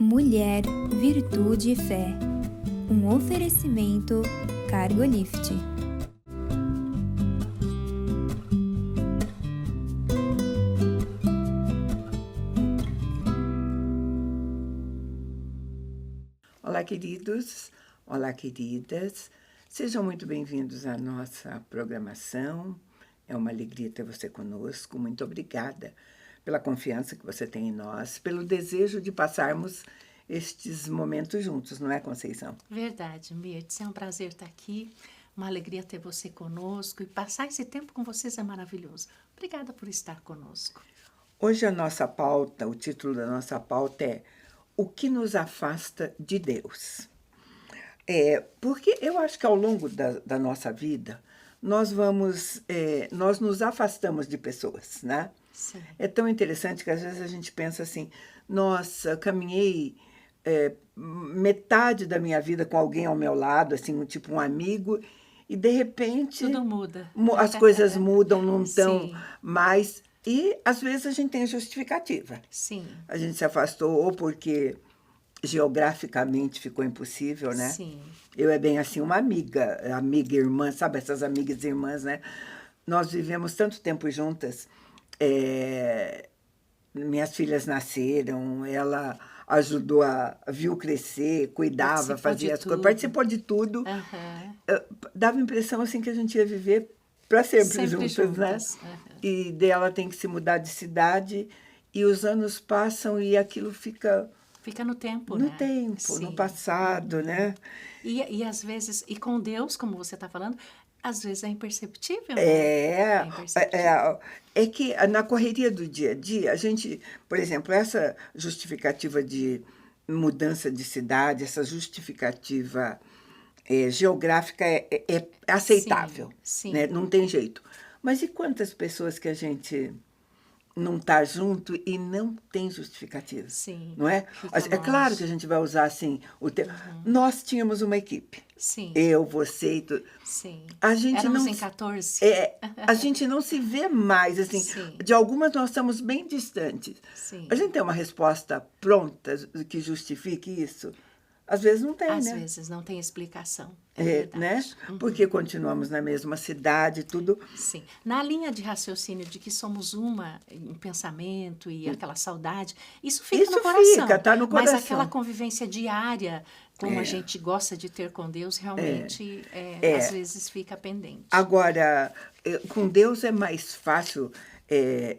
Mulher, Virtude e Fé. Um oferecimento Cargolift. Olá, queridos. Olá, queridas. Sejam muito bem-vindos à nossa programação. É uma alegria ter você conosco. Muito obrigada pela confiança que você tem em nós, pelo desejo de passarmos estes momentos juntos, não é, Conceição? Verdade, Mirtz. É um prazer estar aqui, uma alegria ter você conosco e passar esse tempo com vocês é maravilhoso. Obrigada por estar conosco. Hoje a nossa pauta, o título da nossa pauta é O que nos afasta de Deus? Porque eu acho que ao longo da nossa vida, nós nos afastamos de pessoas, né? Sim. É tão interessante que às vezes a gente pensa assim, nossa, caminhei metade da minha vida com alguém ao meu lado, assim, tipo um amigo, e de repente Tudo muda. As coisas mudam, não estão Sim. mais. E às vezes a gente tem justificativa. Sim. A gente se afastou ou porque geograficamente ficou impossível, né? Sim. Eu é bem assim, uma amiga irmã, sabe essas amigas irmãs, né? Nós vivemos tanto tempo juntas. Minhas filhas nasceram, ela ajudou viu crescer, cuidava, fazia as coisas, participou de tudo. Uhum. Dava a impressão assim que a gente ia viver para sempre juntas, né? Uhum. E daí ela tem que se mudar de cidade e os anos passam e aquilo fica no tempo, no né? tempo, Sim. no passado, né? E às vezes, e com Deus, como você está falando, às vezes é imperceptível, né? É imperceptível. que na correria do dia a dia, a gente, por exemplo, essa justificativa de mudança de cidade, essa justificativa geográfica é aceitável, Sim. né? Não tem jeito. Mas e quantas pessoas que a gente não está junto e não tem justificativa? Sim. Não é? É claro que a gente vai usar assim o termo. Nós tínhamos uma equipe. Sim. Eu, você e tudo. Sim. A gente Éramos não, em 14. a gente não se vê mais, assim. Sim. De algumas nós estamos bem distantes. Sim. A gente tem uma resposta pronta que justifique isso? Às vezes não tem, Às né? vezes não tem explicação. É verdade. Né? Porque continuamos na mesma cidade, tudo. Sim. Na linha de raciocínio de que somos uma em pensamento e aquela saudade, isso fica no coração. Tá no coração. Mas aquela convivência diária, como a gente gosta de ter com Deus, realmente, às vezes fica pendente. Agora, com Deus é mais fácil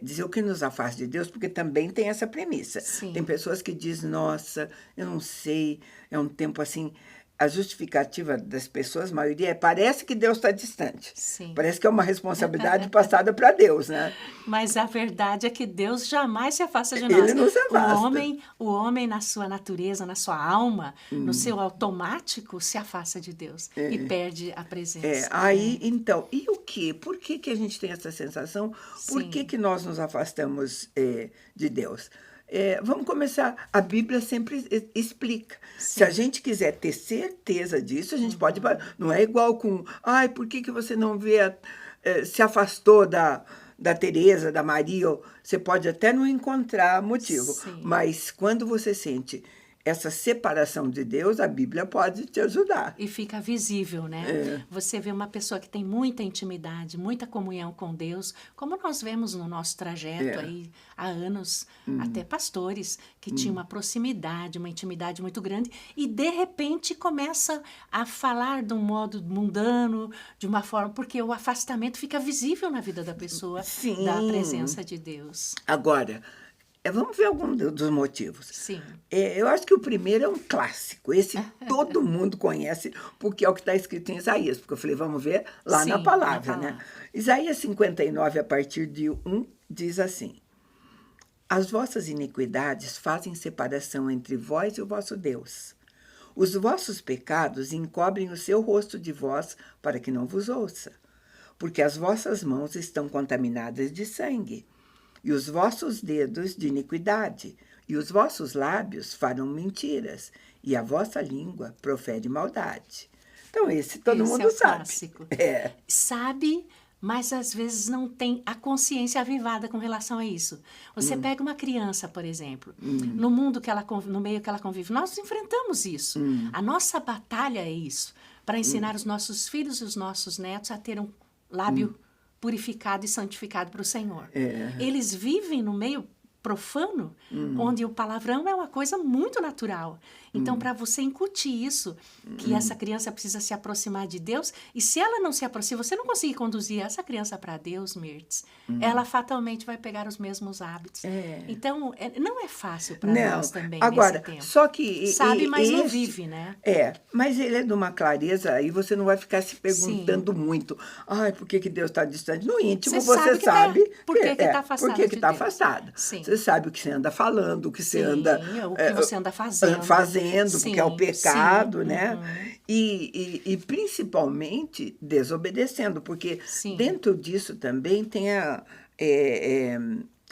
dizer o que nos afasta de Deus, porque também tem essa premissa. Sim. Tem pessoas que dizem, nossa, eu não sei, é um tempo assim. A justificativa das pessoas, a maioria, parece que Deus está distante. Sim. Parece que é uma responsabilidade passada para Deus, né? Mas a verdade é que Deus jamais se afasta de nós. Ele não se afasta. O homem na sua natureza, na sua alma, no seu automático, se afasta de Deus e perde a presença. Então, e o quê? Por que a gente tem essa sensação? Por que nós nos afastamos de Deus? Vamos começar. A Bíblia sempre explica. Sim. Se a gente quiser ter certeza disso, a gente pode. Não é igual com. Ai, por que você não vê. Se afastou da Teresa, da Maria? Você pode até não encontrar motivo. Sim. Mas quando você sente essa separação de Deus, a Bíblia pode te ajudar. E fica visível, né? Você vê uma pessoa que tem muita intimidade, muita comunhão com Deus, como nós vemos no nosso trajeto aí há anos, até pastores que tinham uma proximidade, uma intimidade muito grande, e de repente começa a falar de um modo mundano, de uma forma, porque o afastamento fica visível na vida da pessoa, da presença de Deus. Agora, vamos ver algum dos motivos. Sim. Eu acho que o primeiro é um clássico. Esse todo mundo conhece, porque é o que está escrito em Isaías. Porque eu falei, vamos ver lá na palavra, né? Isaías 59, a partir de 1, diz assim: As vossas iniquidades fazem separação entre vós e o vosso Deus. Os vossos pecados encobrem o seu rosto de vós para que não vos ouça. Porque as vossas mãos estão contaminadas de sangue, e os vossos dedos de iniquidade, e os vossos lábios falam mentiras, e a vossa língua profere maldade. Então, esse todo mundo sabe. Clássico. É. Sabe, mas às vezes não tem a consciência avivada com relação a isso. Você pega uma criança, por exemplo, no mundo no meio que ela convive, nós enfrentamos isso. A nossa batalha é isso, para ensinar os nossos filhos e os nossos netos a ter um lábio purificado e santificado para o Senhor. Eles vivem no meio profano, onde o palavrão é uma coisa muito natural. Então, para você incutir isso, que essa criança precisa se aproximar de Deus, e se ela não se aproxima, você não conseguir conduzir essa criança para Deus, Mirtz, ela fatalmente vai pegar os mesmos hábitos. Então, não é fácil para nós também agora, nesse tempo. Só que sabe, mas não vive, né? Mas ele é de uma clareza, aí você não vai ficar se perguntando muito. Ai, por que Deus está distante? No íntimo, você sabe por que está afastado. Por que está afastado. Você sabe o que você anda falando, o que você anda... o que você anda fazendo. Porque é o pecado, né? E principalmente desobedecendo, porque dentro disso também tem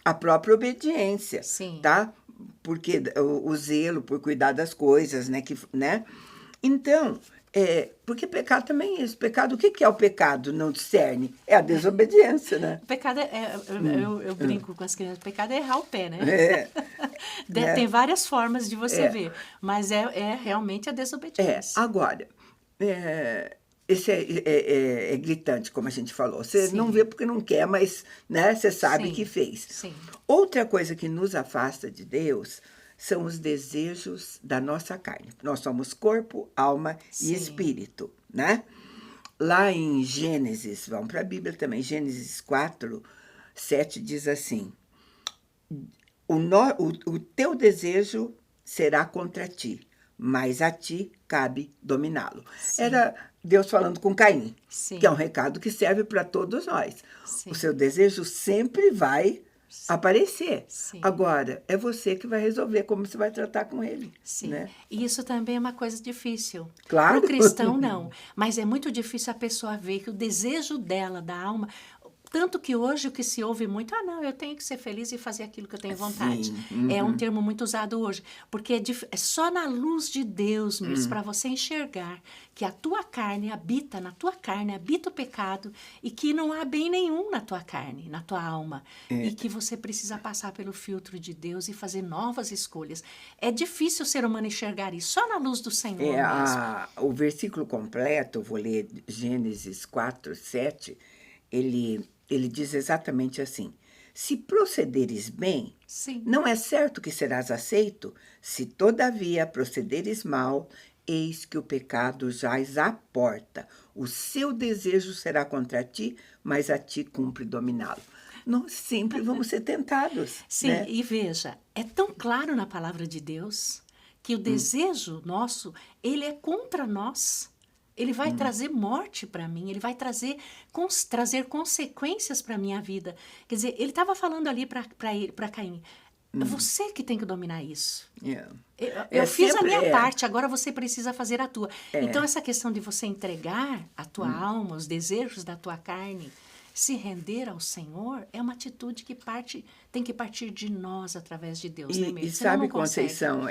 a própria obediência, tá? Porque o zelo por cuidar das coisas, né? Então, porque pecado também é isso. Pecado, o que é o pecado? Não discerne? É a desobediência, né? O pecado eu brinco com as crianças, o pecado é errar o pé, né? Tem várias formas de você ver, mas é realmente a desobediência. Agora, esse é gritante, como a gente falou. Você não vê porque não quer, mas né, você sabe que fez. Outra coisa que nos afasta de Deus são os desejos da nossa carne. Nós somos corpo, alma e espírito, né? Lá em Gênesis, vamos para a Bíblia também, Gênesis 4:7 diz assim, o teu desejo será contra ti, mas a ti cabe dominá-lo. Era Deus falando com Caim, que é um recado que serve para todos nós. O seu desejo sempre vai aparecer. Agora, é você que vai resolver como você vai tratar com ele. Né? E isso também é uma coisa difícil. Claro. Para o cristão, não. Mas é muito difícil a pessoa ver que o desejo dela, da alma... Tanto que hoje o que se ouve muito, não, eu tenho que ser feliz e fazer aquilo que eu tenho vontade. É um termo muito usado hoje. Porque é só na luz de Deus, mesmo, para você enxergar que a tua carne habita, na tua carne habita o pecado e que não há bem nenhum na tua carne, na tua alma. E que você precisa passar pelo filtro de Deus e fazer novas escolhas. É difícil o ser humano enxergar isso, só na luz do Senhor mesmo. O versículo completo, eu vou ler Gênesis 4:7, ele diz exatamente assim, se procederes bem, não é certo que serás aceito? Se todavia procederes mal, eis que o pecado jaz à porta. O seu desejo será contra ti, mas a ti cumpre dominá-lo. Nós sempre vamos ser tentados. Né? E veja, é tão claro na palavra de Deus que o desejo nosso, ele é contra nós. Ele vai trazer morte para mim, ele vai trazer consequências para a minha vida. Quer dizer, ele estava falando ali para Caim, é você que tem que dominar isso. Eu fiz a minha parte, agora você precisa fazer a tua. Então, essa questão de você entregar a tua alma, os desejos da tua carne, se render ao Senhor, é uma atitude que tem que partir de nós através de Deus. E sabe, Conceição,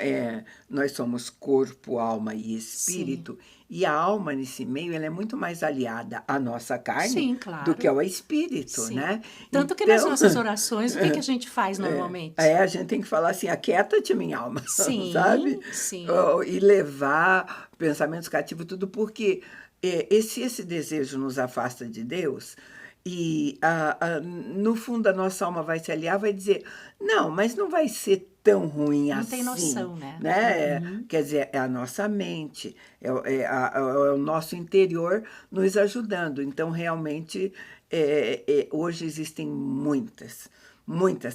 nós somos corpo, alma e espírito, e a alma nesse meio ela é muito mais aliada à nossa carne do que ao espírito, né? Tanto que nas nossas orações, o que a gente faz normalmente? A gente tem que falar assim, aquieta-te, minha alma, sabe? E levar pensamentos cativos, tudo, porque esse desejo nos afasta de Deus. E, no fundo, a nossa alma vai se aliar, vai dizer, não, mas não vai ser tão ruim assim. Não tem noção, né? Quer dizer, é a nossa mente, é o nosso interior nos ajudando. Então, realmente, hoje existem muitas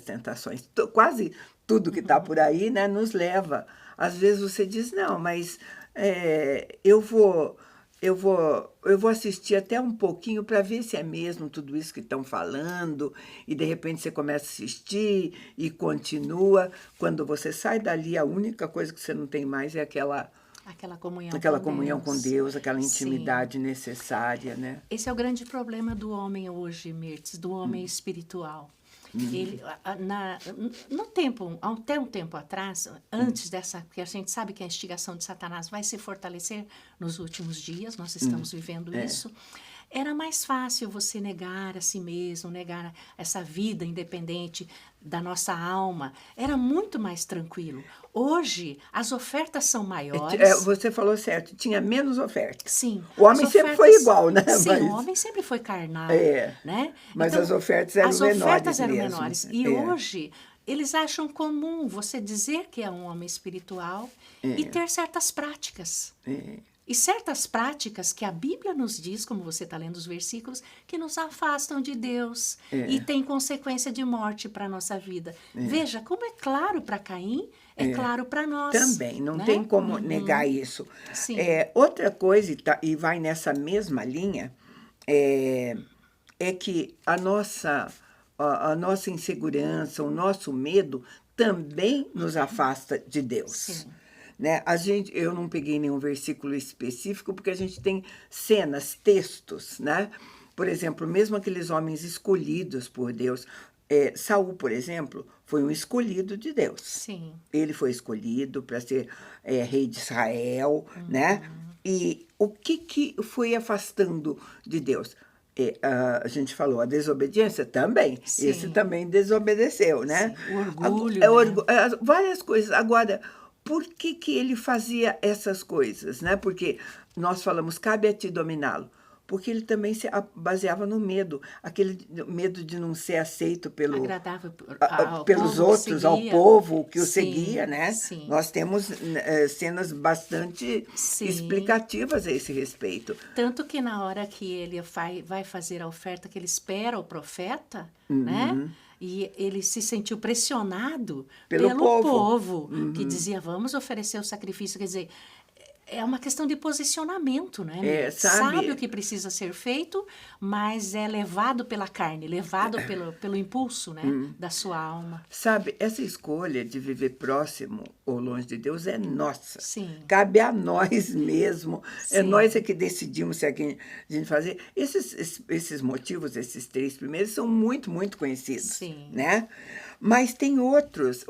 tentações. Quase tudo que está por aí, né, nos leva. Às vezes você diz, não, mas eu vou assistir até um pouquinho para ver se é mesmo tudo isso que estão falando, e de repente você começa a assistir e continua. Quando você sai dali, a única coisa que você não tem mais é aquela comunhão com Deus, aquela intimidade necessária, né? Esse é o grande problema do homem hoje, Mirtz, do homem espiritual. Ele, até um tempo atrás, antes dessa, porque a gente sabe que a instigação de Satanás vai se fortalecer nos últimos dias, nós estamos vivendo isso, era mais fácil você negar a si mesmo, negar essa vida independente da nossa alma. Era muito mais tranquilo. Hoje, as ofertas são maiores. Você falou certo, tinha menos ofertas. Sim. O homem sempre foi igual, né? Sim, Mas... o homem sempre foi carnal, né? Mas então, as ofertas eram menores. As ofertas eram mesmo. menores. E hoje, eles acham comum você dizer que é um homem espiritual e ter certas práticas. E certas práticas que a Bíblia nos diz, como você está lendo os versículos, que nos afastam de Deus e tem consequência de morte para a nossa vida. Veja, como é claro para Caim, é claro para nós. Também, não tem como negar isso. Sim. Outra coisa, e vai nessa mesma linha, é que a nossa insegurança, o nosso medo também nos afasta de Deus. Sim. Né? Eu não peguei nenhum versículo específico, porque a gente tem cenas, textos, né? Por exemplo, mesmo aqueles homens escolhidos por Deus, Saul, por exemplo, foi um escolhido de Deus. Sim. Ele foi escolhido para ser rei de Israel, né? E o que foi afastando de Deus? A gente falou, a desobediência também. Sim. Esse também desobedeceu, né? Sim. O orgulho. Várias coisas. Agora, por que ele fazia essas coisas, né? Porque nós falamos, cabe a ti dominá-lo. Porque ele também se baseava no medo, aquele medo de não ser aceito pelos outros, ao povo que o seguia, né? Sim. Nós temos cenas bastante explicativas a esse respeito. Tanto que na hora que ele vai fazer a oferta, que ele espera o profeta, né? E ele se sentiu pressionado pelo povo que dizia, vamos oferecer o sacrifício. Quer dizer, é uma questão de posicionamento, né? Sabe o que precisa ser feito, mas é levado pela carne, levado pelo impulso, né? Da sua alma. Sabe, essa escolha de viver próximo ou longe de Deus é nossa. Sim. Cabe a nós mesmo. Sim. É nós que decidimos se a gente fazer. Esses motivos, esses 3 primeiros, são muito, muito conhecidos. Sim. Né? Mas tem outras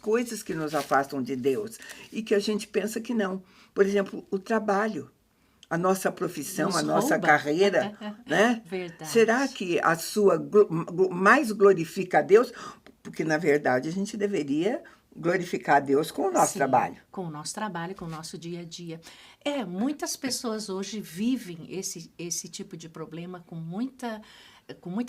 coisas que nos afastam de Deus e que a gente pensa que não. Por exemplo, o trabalho, a nossa profissão, a nossa carreira, né? Verdade. Será que a sua mais glorifica a Deus? Porque, na verdade, a gente deveria glorificar a Deus com o nosso trabalho. Com o nosso trabalho, com o nosso dia a dia. Muitas pessoas hoje vivem esse tipo de problema com muita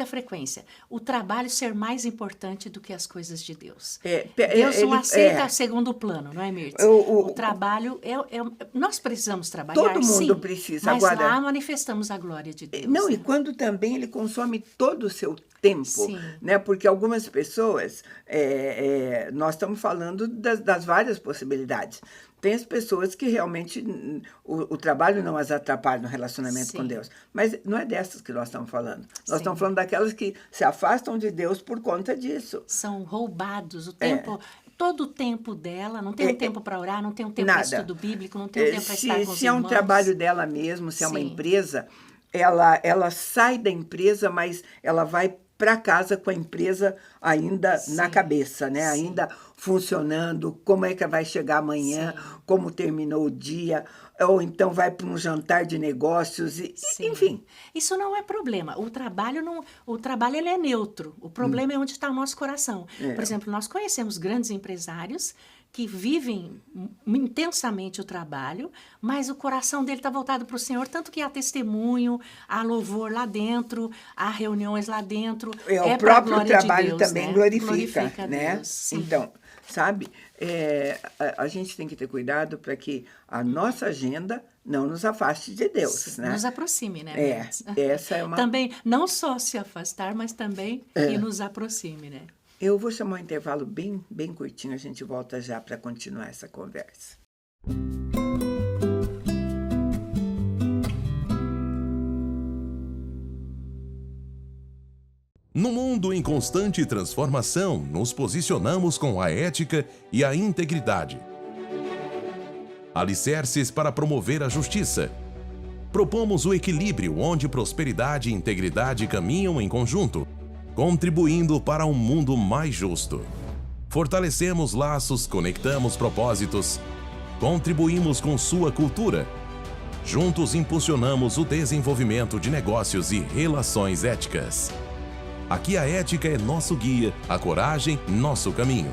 frequência. O trabalho ser mais importante do que as coisas de Deus. Deus não aceita segundo plano, não é, Mirtz? O trabalho, nós precisamos trabalhar, todo mundo precisa. Mas agora, lá manifestamos a glória de Deus. Não, né? E quando também ele consome todo o seu tempo, né? Porque algumas pessoas, nós estamos falando das várias possibilidades. Tem as pessoas que realmente o trabalho não as atrapalha no relacionamento com Deus. Mas não é dessas que nós estamos falando. Nós estamos falando daquelas que se afastam de Deus por conta disso. São roubados o tempo... Todo o tempo dela, não tem um tempo para orar, não tem um tempo para estudo bíblico, não tem um tempo para estar com os irmãos. Se é um trabalho dela mesmo, se é uma empresa, ela sai da empresa, mas ela vai para casa com a empresa ainda na cabeça, né? Ainda funcionando, como é que vai chegar amanhã, como terminou o dia, ou então vai para um jantar de negócios, enfim. Isso não é problema. O trabalho ele é neutro. O problema é onde está o nosso coração. Por exemplo, nós conhecemos grandes empresários que vivem intensamente o trabalho, mas o coração dele está voltado para o Senhor, tanto que há testemunho, há louvor lá dentro, há reuniões lá dentro. O próprio trabalho de Deus, também né? glorifica, né? Deus, então, sabe, a gente tem que ter cuidado para que a nossa agenda não nos afaste de Deus, né? Nos aproxime, né? Essa é uma... Também, não só se afastar, mas também que nos aproxime, né? Eu vou chamar um intervalo bem, bem curtinho, a gente volta já para continuar essa conversa. No mundo em constante transformação, nos posicionamos com a ética e a integridade. Alicerces para promover a justiça. Propomos o equilíbrio onde prosperidade e integridade caminham em conjunto, contribuindo para um mundo mais justo. Fortalecemos laços, conectamos propósitos, contribuímos com sua cultura. Juntos impulsionamos o desenvolvimento de negócios e relações éticas. Aqui a ética é nosso guia, a coragem, nosso caminho.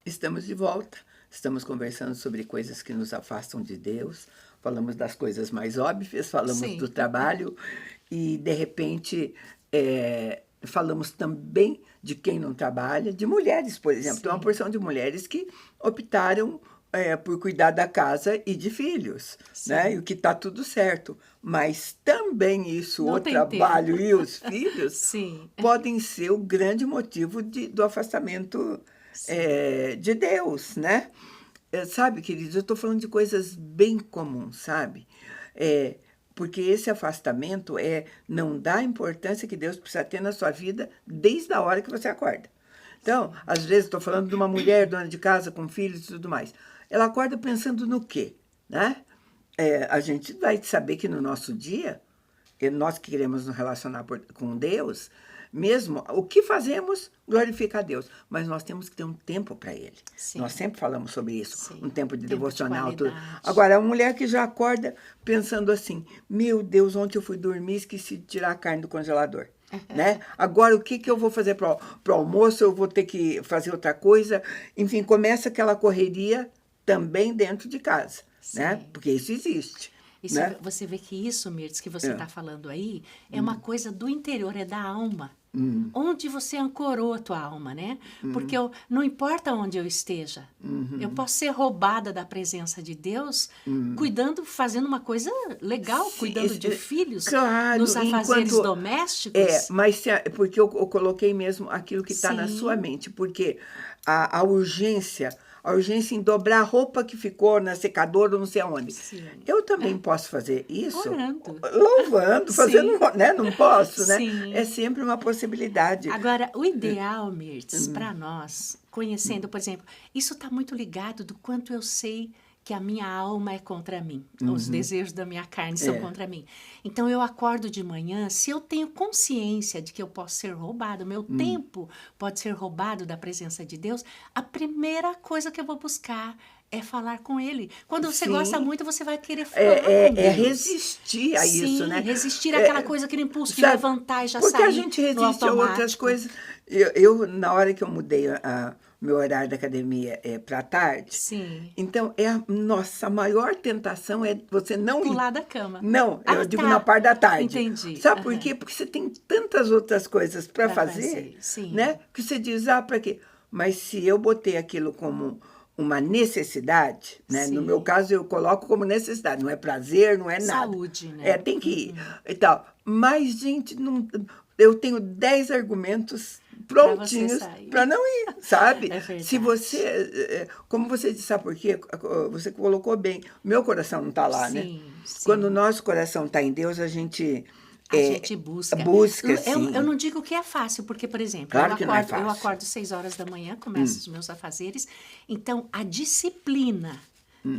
Estamos de volta, estamos conversando sobre coisas que nos afastam de Deus, falamos das coisas mais óbvias, falamos Sim. do trabalho e, de repente, falamos também de quem não trabalha, de mulheres, por exemplo. Sim. Tem uma porção de mulheres que optaram por cuidar da casa e de filhos, né? E o que está tudo certo. Mas também isso, Não o tem trabalho tempo. e os filhos, Sim. podem ser o grande motivo do afastamento de Deus, né? Sabe, queridos, eu estou falando de coisas bem comuns, sabe? Porque esse afastamento não dá a importância que Deus precisa ter na sua vida desde a hora que você acorda. Então, às vezes, estou falando de uma mulher dona de casa com filhos e tudo mais. Ela acorda pensando no quê? Né? A gente vai saber que no nosso dia, nós que queremos nos relacionar com Deus, mesmo o que fazemos glorifica a Deus, mas nós temos que ter um tempo para Ele. Sim. Nós sempre falamos sobre isso, Sim. um tempo de Tempo devocional. de Tudo. qualidade. Agora, a mulher que já acorda pensando assim, meu Deus, ontem eu fui dormir e esqueci de tirar a carne do congelador. Né? Agora, o que eu vou fazer para o almoço? Eu vou ter que fazer outra coisa. Enfim, começa aquela correria também dentro de casa, né? Porque isso existe. Isso, né? Você vê que isso, Mirtz, que você está falando aí, é uma coisa do interior, é da alma. Onde você ancorou a tua alma, né? Porque não importa onde eu esteja, eu posso ser roubada da presença de Deus, cuidando, fazendo uma coisa legal, Sim, cuidando de filhos, claro, nos afazeres domésticos. Mas porque eu coloquei mesmo aquilo que está na Sim. sua mente, porque a urgência em dobrar a roupa que ficou na secadora ou não sei aonde. Sim. Eu também posso fazer isso Orando. louvando, fazendo, né? Não posso, né? Sim. É sempre uma possibilidade. Agora, o ideal, Mirtz, para nós, conhecendo, por exemplo, isso está muito ligado do quanto eu sei que a minha alma é contra mim, os desejos da minha carne são contra mim. Então, eu acordo de manhã, se eu tenho consciência de que eu posso ser roubado, meu tempo pode ser roubado da presença de Deus, a primeira coisa que eu vou buscar é falar com Ele. Quando você Sim. gosta muito, você vai querer falar com Deus. Resistir a isso, Sim, né? resistir àquela coisa, aquele impulso de Sabe, levantar e já porque sair a gente no resiste a outras automático. coisas. Eu na hora que eu mudei meu horário da academia para tarde, Sim. então nossa maior tentação é você não Pular ir. da cama. Não, eu digo tá. na parte da tarde. Entendi. Sabe por quê? Porque você tem tantas outras coisas para Pra fazer, fazer, sim. né? Que você diz, para quê? Mas se eu botei aquilo como uma necessidade, né? Sim. No meu caso, eu coloco como necessidade. Não é prazer, não é nada. Saúde, né? Tem que ir e tal. Mas, gente, eu tenho 10 argumentos prontinhos para não ir, sabe? É verdade. Se você, como você disse, sabe por quê? Você colocou bem, meu coração não está lá, né? Sim. Quando o nosso coração está em Deus, a gente busca. sim. Eu não digo que é fácil, porque, por exemplo, Claro que não é eu fácil. acordo 6 horas da manhã, começo os meus afazeres. Então, a disciplina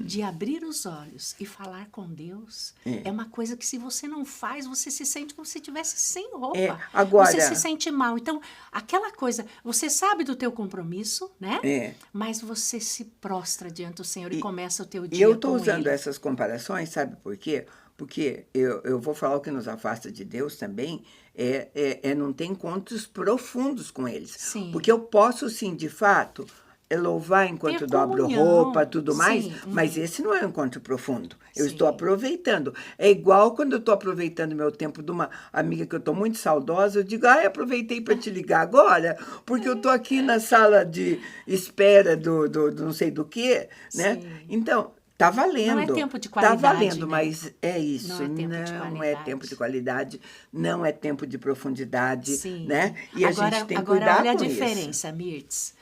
de abrir os olhos e falar com Deus é uma coisa que, se você não faz, você se sente como se estivesse sem roupa. Agora, você se sente mal. Então, aquela coisa, você sabe do teu compromisso, né? Mas você se prostra diante do Senhor e começa o teu dia E eu estou com usando Ele. essas comparações, sabe por quê? Porque eu vou falar o que nos afasta de Deus também, não ter encontros profundos com eles. Sim. Porque eu posso, sim, de fato, louvar enquanto Ter dobro comunhão, roupa, tudo mais, sim. mas esse não é um encontro profundo. Eu Sim. estou aproveitando. É igual quando eu estou aproveitando meu tempo de uma amiga que eu estou muito saudosa, eu digo, aproveitei para te ligar agora, porque eu estou aqui na sala de espera do não sei do quê, né? Sim. Então, tá valendo. Não é tempo de qualidade, Tá valendo, né? mas é isso. Não é tempo de Não é qualidade. tempo de qualidade, não é tempo de profundidade, Sim. né? E agora, a gente tem que agora cuidar olha com a isso. diferença, Mirtz.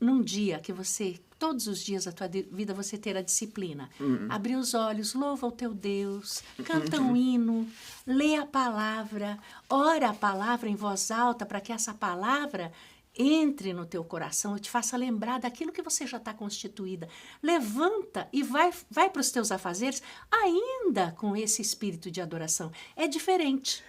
Num dia que você, todos os dias da tua vida, você ter a disciplina. Abrir os olhos, louva o teu Deus, canta um hino, lê a palavra, ora a palavra em voz alta para que essa palavra entre no teu coração e te faça lembrar daquilo que você já está constituída. Levanta e vai para os teus afazeres ainda com esse espírito de adoração. É diferente.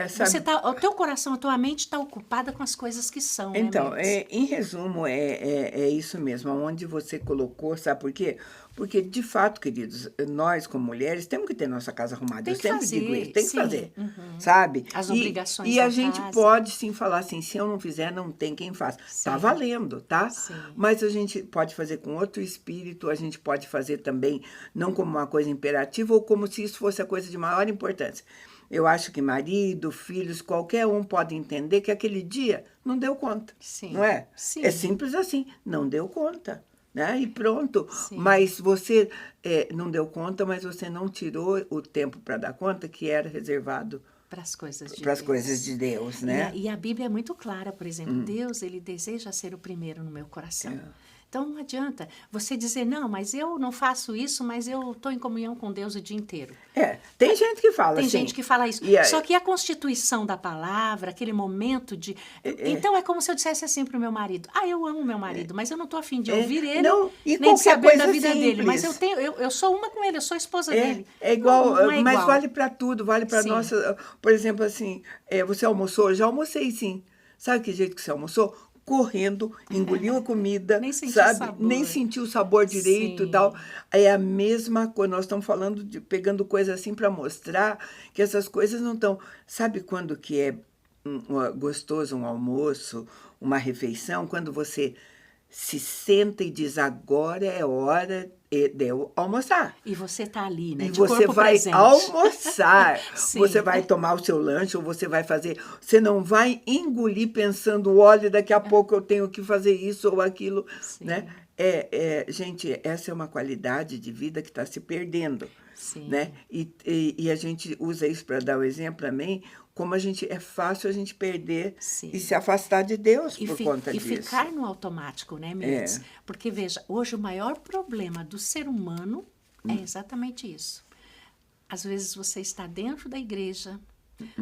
Sabe? O teu coração, a tua mente está ocupada com as coisas que são. Então, né, em resumo, é isso mesmo, onde você colocou, sabe por quê? Porque, de fato, queridos, nós, como mulheres, temos que ter nossa casa arrumada. Tem Eu que sempre fazer, digo isso, tem que sim. fazer, sabe? As obrigações E a da gente casa. pode, sim, falar assim, se eu não fizer, não tem quem faça. Tá Sim. valendo, tá? Sim. Mas a gente pode fazer com outro espírito, a gente pode fazer também, não como uma coisa imperativa, ou como se isso fosse a coisa de maior importância. Eu acho que marido, filhos, qualquer um pode entender que aquele dia não deu conta, Sim. não é? Sim. É simples assim, não deu conta, né? E pronto. Sim. Mas você não deu conta, mas você não tirou o tempo para dar conta que era reservado para as coisas de para as Deus. coisas de Deus, né? E a Bíblia é muito clara, por exemplo, Deus, ele deseja ser o primeiro no meu coração. Então, não adianta você dizer, não, mas eu não faço isso, mas eu estou em comunhão com Deus o dia inteiro. Tem gente que fala Tem assim. gente que fala isso. Só que a constituição da palavra, aquele momento de... Então, é como se eu dissesse assim para o meu marido, eu amo meu marido, mas eu não estou afim de ouvir ele, Não, e nem de saber coisa da vida simples. dele. Mas eu sou uma com ele, eu sou esposa dele. É igual, Não é mas igual. vale para tudo, vale para Sim. nossa... Por exemplo, assim, você almoçou? Já almocei, sim. Sabe que jeito que você almoçou? Correndo, engoliu a comida, Nem sentiu sabe? o sabor. Nem sentiu o sabor direito Sim. e tal. É a mesma coisa. Nós estamos falando pegando coisa assim para mostrar que essas coisas não estão. Sabe quando que é gostoso um almoço, uma refeição? Quando você se senta e diz, agora é hora de eu almoçar. E você está ali, né? E De você corpo vai presente. almoçar, Sim. você vai tomar o seu lanche, ou você vai fazer... Você não vai engolir pensando, olha, daqui a pouco eu tenho que fazer isso ou aquilo, Sim. né? Gente, essa é uma qualidade de vida que está se perdendo, Sim. né? E a gente usa isso para dar o exemplo também, como é fácil a gente perder Sim. e se afastar de Deus por conta e disso. ficar no automático, né, Mirtes? Porque, veja, hoje o maior problema do ser humano é exatamente isso. Às vezes você está dentro da igreja,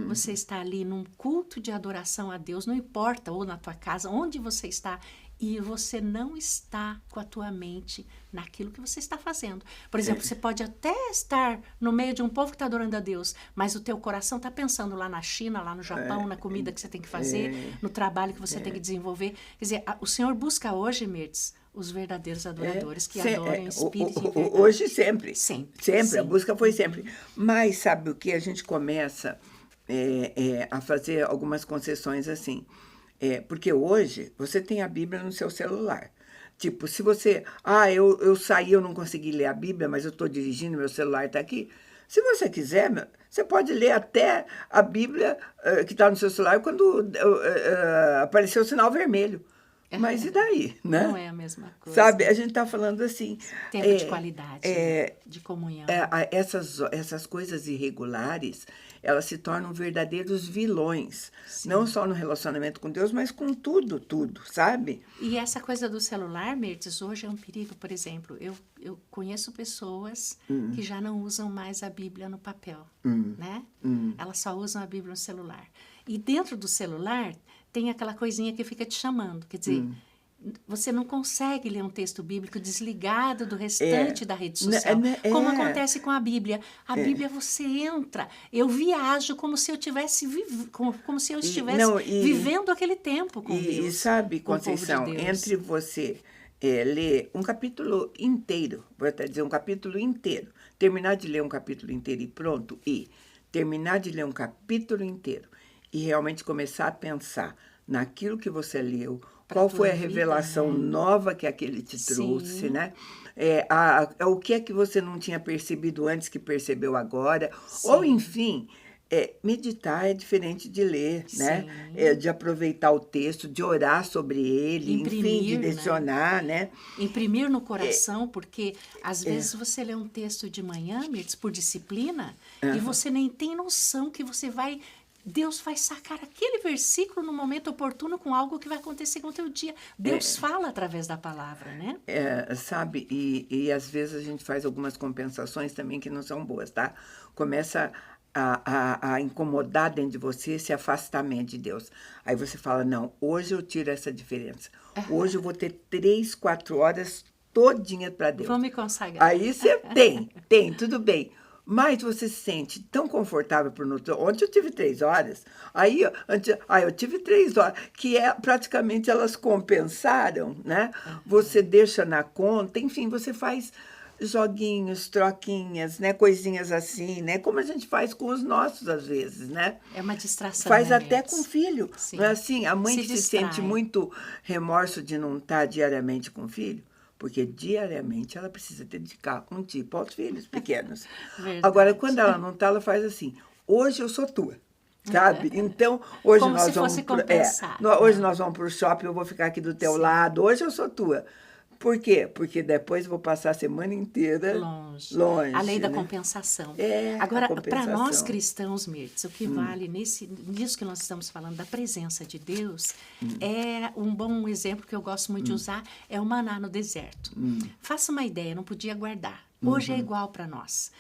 você está ali num culto de adoração a Deus, não importa, ou na tua casa, onde você está, e você não está com a tua mente naquilo que você está fazendo. Por exemplo, você pode até estar no meio de um povo que está adorando a Deus, mas o teu coração está pensando lá na China, lá no Japão, na comida que você tem que fazer, no trabalho que você tem que desenvolver. Quer dizer, o Senhor busca hoje, Mirtes, os verdadeiros adoradores que adoram em espírito e em verdade. Hoje sempre. Sempre. Sempre, Sim. a busca foi sempre. Mas sabe o que? A gente começa a fazer algumas concessões assim. Porque hoje você tem a Bíblia no seu celular. Tipo, se você... eu saí, eu não consegui ler a Bíblia, mas eu estou dirigindo, meu celular está aqui. Se você quiser, você pode ler até a Bíblia que está no seu celular quando apareceu o sinal vermelho. Mas e daí, né? Não é a mesma coisa. Sabe, a gente está falando assim... Tempo de qualidade, de comunhão. Essas coisas irregulares, elas se tornam verdadeiros vilões. Sim. Não só no relacionamento com Deus, mas com tudo, sabe? E essa coisa do celular, Mirtes, hoje é um perigo. Por exemplo, eu conheço pessoas que já não usam mais a Bíblia no papel, né? Elas só usam a Bíblia no celular. E dentro do celular tem aquela coisinha que fica te chamando, quer dizer... Você não consegue ler um texto bíblico desligado do restante da rede social, como acontece com a Bíblia. A Bíblia você entra, eu viajo como se eu tivesse vivendo aquele tempo com Deus. E sabe, Conceição, entre você ler um capítulo inteiro, vou até dizer um capítulo inteiro, terminar de ler um capítulo inteiro e pronto, e terminar de ler um capítulo inteiro e realmente começar a pensar naquilo que você leu, qual foi a revelação nova que aquele te trouxe, né? O que é que você não tinha percebido antes que percebeu agora? Sim. Ou, enfim, meditar é diferente de ler, né? De aproveitar o texto, de orar sobre ele, enfim, de lecionar, né? Imprimir no coração, porque às vezes você lê um texto de manhã, Mirtes, por disciplina, e você nem tem noção que você vai... Deus vai sacar aquele versículo no momento oportuno com algo que vai acontecer com o teu dia. Deus fala através da palavra, né? Sabe, e às vezes a gente faz algumas compensações também que não são boas, tá? Começa a incomodar dentro de você esse afastamento de Deus. Aí você fala, não, hoje eu tiro essa diferença. Hoje eu vou ter 3, 4 horas todinha para Deus. Vou me consagrar. Aí você tem, tudo bem. Mas você se sente tão confortável por nutrir. Ontem eu tive 3 horas. Aí eu tive 3 horas, que praticamente elas compensaram, né? Você deixa na conta, enfim, você faz joguinhos, troquinhas, né? Coisinhas assim, né? Como a gente faz com os nossos, às vezes, né? É uma distração. Faz né, até Mirtz? com o filho. Sim. Não é assim? A mãe Se que se distrai. sente muito remorso de não estar diariamente com o filho, porque diariamente ela precisa dedicar um tipo aos filhos pequenos. Verdade. Agora, quando ela não está, ela faz assim, hoje eu sou tua. Sabe? Então, hoje Como nós se vamos fosse compensar. hoje nós vamos para o shopping, eu vou ficar aqui do teu lado. Hoje eu sou tua. Por quê? Porque depois eu vou passar a semana inteira longe. A lei da né? compensação. É, agora, para compensação. nós cristãos, Mirtz, o que vale nisso que nós estamos falando, da presença de Deus, é um bom exemplo que eu gosto muito de usar, é o maná no deserto. Faça uma ideia, não podia guardar. Hoje é igual para nós.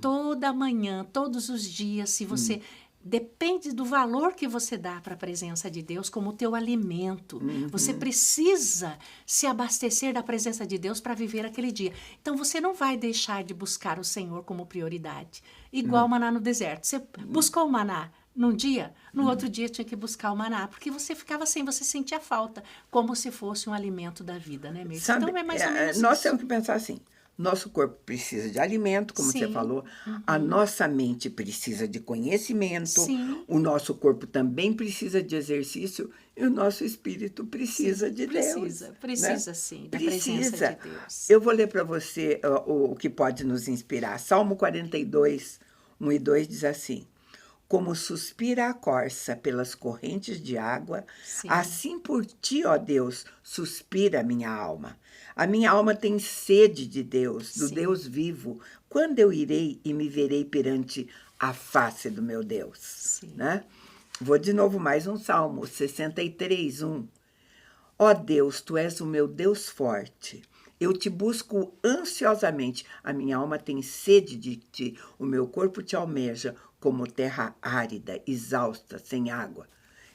Toda manhã, todos os dias, se você... Depende do valor que você dá para a presença de Deus como o teu alimento. Você precisa se abastecer da presença de Deus para viver aquele dia. Então, você não vai deixar de buscar o Senhor como prioridade. Igual o maná no deserto. Você buscou o maná num dia, no outro dia tinha que buscar o maná, porque você ficava sem, você sentia falta, como se fosse um alimento da vida, né, Mirtz? Então, é mais ou menos nós isso. temos que pensar assim, nosso corpo precisa de alimento, como Sim. você falou. A nossa mente precisa de conhecimento. Sim. O nosso corpo também precisa de exercício. E o nosso espírito precisa de Deus. Precisa né? sim, da presença de Deus. Eu vou ler para você o que pode nos inspirar. Salmo 42, 1 e 2 diz assim. Como suspira a corça pelas correntes de água, Sim. assim por ti, ó Deus, suspira a minha alma. A minha alma tem sede de Deus, do Sim. Deus vivo. Quando eu irei e me verei perante a face do meu Deus? Sim. Né? Vou de novo mais um salmo, 63, 1. Ó Deus, tu és o meu Deus forte. Eu te busco ansiosamente. A minha alma tem sede de ti. O meu corpo te almeja como terra árida, exausta, sem água.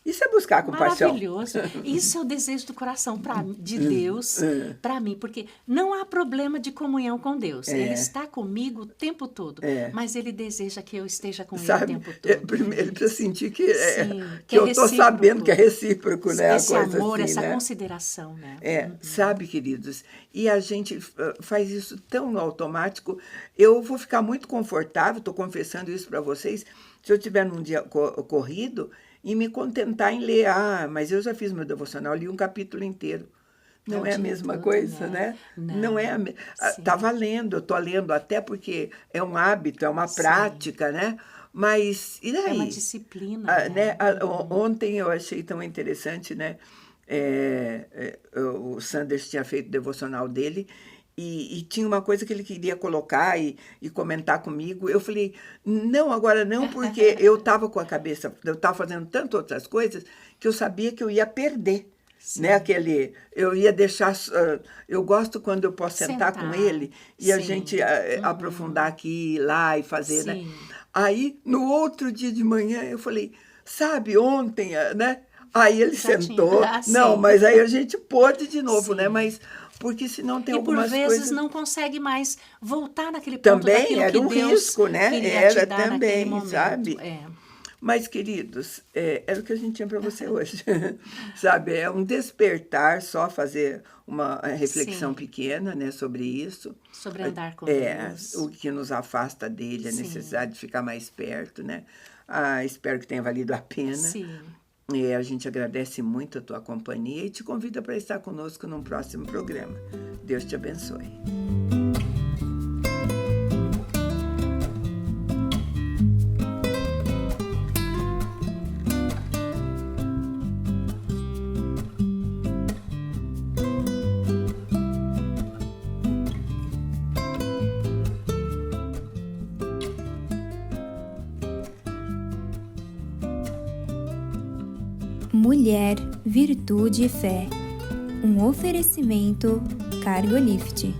Isso é buscar compaixão. Maravilhoso. Isso é o desejo do coração de Deus para mim, porque não há problema de comunhão com Deus. Ele está comigo o tempo todo, mas ele deseja que eu esteja com ele o tempo todo. Primeiro, ele precisa sentir que que eu estou sabendo que é recíproco, né? Esse a coisa amor, assim, essa né? consideração, né? Sabe, queridos? E a gente faz isso tão no automático. Eu vou ficar muito confortável, estou confessando isso para vocês, se eu estiver num dia corrido e me contentar em ler. Mas eu já fiz meu devocional, li um capítulo inteiro. Não é a mesma coisa, né? Não é tá valendo, eu estou lendo até porque é um hábito, é uma prática, né? Mas, e daí? É uma disciplina. Né? Ontem eu achei tão interessante, né? O Sanders tinha feito o devocional dele e tinha uma coisa que ele queria colocar e comentar comigo. Eu falei, não, agora não, porque eu estava com a cabeça, eu estava fazendo tantas outras coisas que eu sabia que eu ia perder. Né? Eu ia deixar. Eu gosto quando eu posso sentar com ele e a gente aprofundar aqui, lá e fazer. Né? Aí, no outro dia de manhã, eu falei, sabe, ontem, né? Aí ele sentou. Não, mas aí a gente pôde de novo, né? Mas porque senão tem algumas coisas... E por vezes não consegue mais voltar naquele ponto também daquilo era que um Deus risco, né? Era também, sabe? É. Mas, queridos, era o que a gente tinha para você hoje, sabe? É um despertar, só fazer uma reflexão pequena, né, sobre isso. Sobre andar com Deus. O que nos afasta dele, a necessidade de ficar mais perto, né? Espero que tenha valido a pena. Sim. A gente agradece muito a tua companhia e te convida para estar conosco num próximo programa. Deus te abençoe. Mulher, Virtude e Fé. Um oferecimento Cargolift.